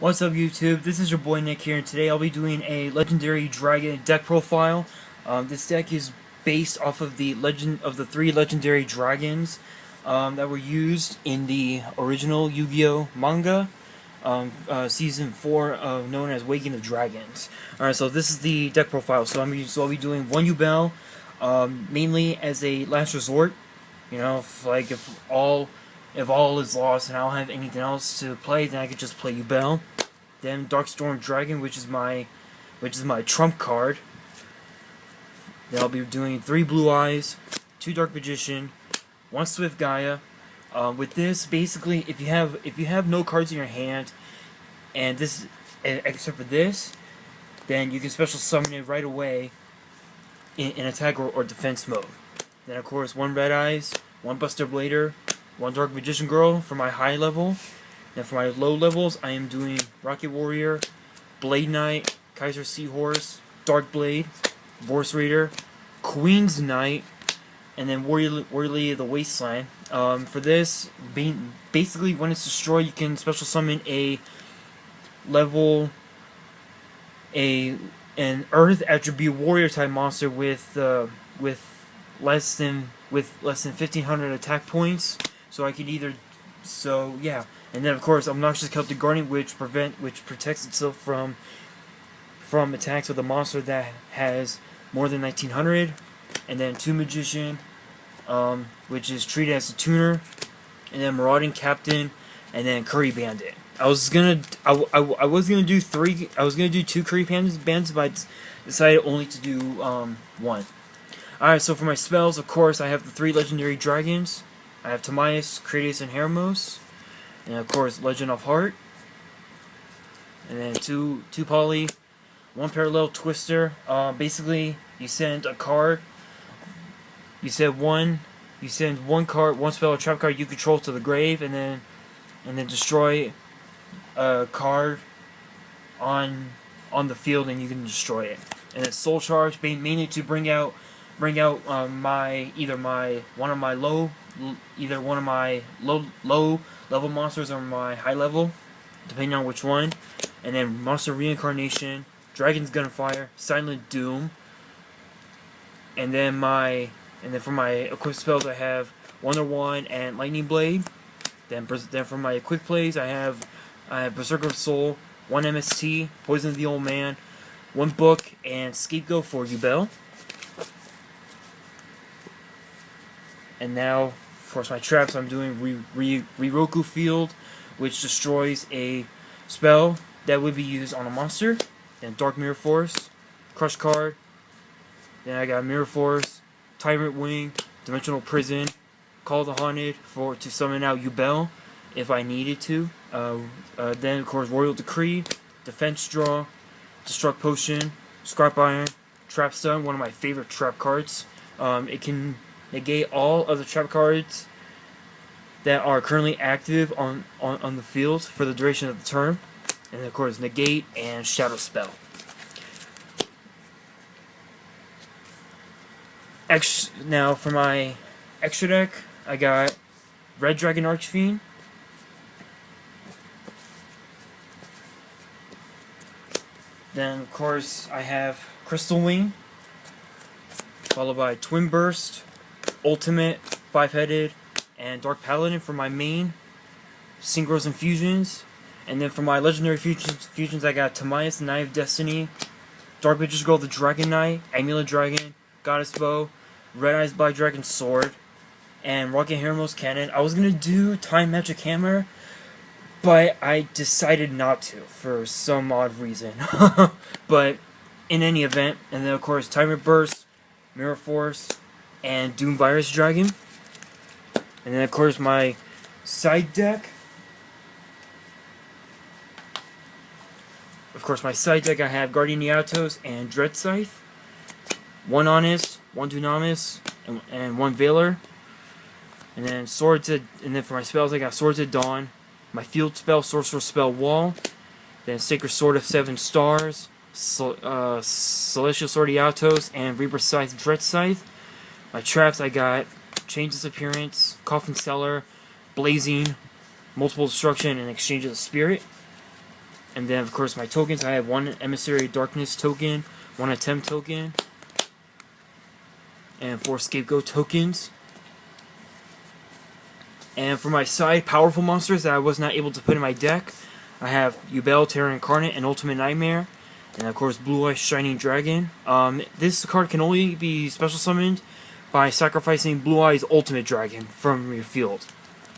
What's up, YouTube? This is your boy Nick here, and today I'll be doing a Legendary Dragon deck profile. This deck is based off of the three Legendary Dragons that were used in the original Yu-Gi-Oh manga, Season 4, known as Waking the Dragons. Alright, so this is the deck profile. So I'll be doing one YuGiOh, mainly as a last resort. You know, if all is lost and I don't have anything else to play, then I could just play YuGiOh. Then Darkstorm Dragon, which is my trump card. Then I'll be doing 3 Blue Eyes, 2 Dark Magician, 1 Swift Gaia. With this, basically, if you have no cards in your hand, and this, except for this, then you can special summon it right away in attack or defense mode. Then of course 1 Red Eyes, 1 Buster Blader, 1 Dark Magician Girl for my high level. And for my low levels, I am doing Rocket Warrior, Blade Knight, Kaiser Seahorse, Dark Blade, Vorce Raider, Queen's Knight, and then Warrior Lady of the Wasteland. For this, basically when it's destroyed, you can special summon an Earth attribute Warrior type monster with less than 1,500 attack points. So I could either, yeah. And then of course Obnoxious Celtic Guardian, which protects itself from attacks with a monster that has more than 1,900. And then 2 Magician, which is treated as a tuner. And then Marauding Captain, and then Curry Bandit. I was gonna do 2 Curry Bandits, but I decided only to do 1. Alright, so for my spells, of course, I have the 3 Legendary Dragons. I have Timaeus, Kratos, and Hermos. And of course, Legend of Heart. And then 2 Poly, 1 Parallel Twister. Basically, you send a card. You send one card, 1 spell or trap card you control to the grave, and then destroy a card on the field, and you can destroy it. And it's Soul Charge, mainly to bring out either one of my low level monsters or my high level, depending on which one. And then Monster Reincarnation, Dragon's Gunfire, Silent Doom. And then for my equipped spells, I have Wonder Wand and Lightning Blade. Then for my quick plays, I have Berserker of Soul, 1 MST, Poison of the Old Man, 1 book, and Scapegoat for YuGiOh. And now, of course, my traps, I'm doing Riroku Field, which destroys a spell that would be used on a monster. Then Dark Mirror Force, Crush card. Then I got Mirror Force, Tyrant Wing, Dimensional Prison, Call the Haunted to summon out YuGiOh if I needed to. Then, of course, Royal Decree, Defense Draw, Destruct Potion, Scrap Iron, Trap Stun, one of my favorite trap cards. It can negate all of the trap cards that are currently active on the field for the duration of the turn. And of course, negate and shadow spell. Now for my extra deck, I got Red Dragon Archfiend, then of course I have Crystal Wing, followed by Twin Burst, Ultimate, 5-headed, and Dark Paladin for my main synchros and fusions. And then for my legendary fusions, I got Timaeus, Knight of Destiny, Dark Magician Girl, the Dragon Knight, Amulet Dragon, Goddess Bow, Red Eyes Black Dragon Sword, and Rocket Hermos Cannon. I was gonna do Time Magic Hammer, but I decided not to for some odd reason. But in any event, and then of course Tyrant Burst, Mirror Force, and Doom Virus Dragon. And then of course my side deck. I have Guardian Yatos and Dread Scythe, 1 Honest, 1 Dunamis, and 1 Veiler. And then for my spells, I got Swords at Dawn, my field spell, Sorcerer Spell Wall, then Sacred Sword of 7 Stars, Celestial Sword Yatos, and Reaper Scythe Dread Scythe. My traps, I got Change Disappearance, Coffin Cellar, Blazing, Multiple Destruction, and Exchange of the Spirit. And then, of course, my tokens. I have one Emissary Darkness token, one Attempt token, and 4 Scapegoat tokens. And for my side powerful monsters that I was not able to put in my deck, I have Yubel, Terror Incarnate, and Ultimate Nightmare. And of course, Blue Eye Shining Dragon. This card can only be special summoned by sacrificing Blue Eye's Ultimate Dragon from your field.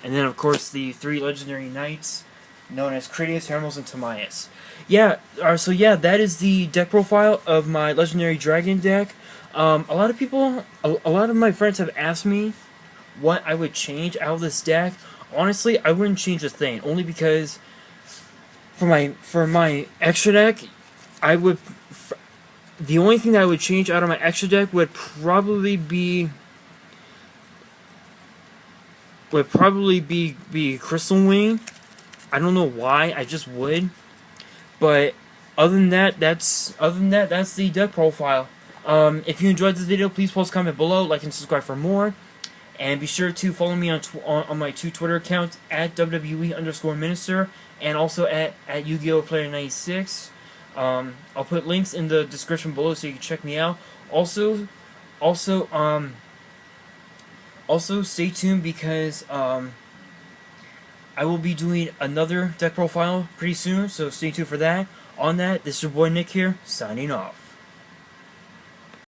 And then, of course, the 3 legendary knights, known as Critias, Hermos, and Timaeus. Yeah, so yeah, that is the deck profile of my legendary dragon deck. A lot of people, a lot of my friends have asked me what I would change out of this deck. Honestly, I wouldn't change a thing, only because for my extra deck, I would. The only thing that I would change out of my extra deck would probably be Crystal Wing. I don't know why, I just would. But other than that, that's the deck profile. If you enjoyed this video, please post a comment below, like and subscribe for more. And be sure to follow me on my 2 Twitter accounts at WWE_Minister and also at YuGiOh Player 96. I'll put links in the description below so you can check me out. Also stay tuned because I will be doing another deck profile pretty soon, so stay tuned for that. On that, this is your boy Nick here, signing off.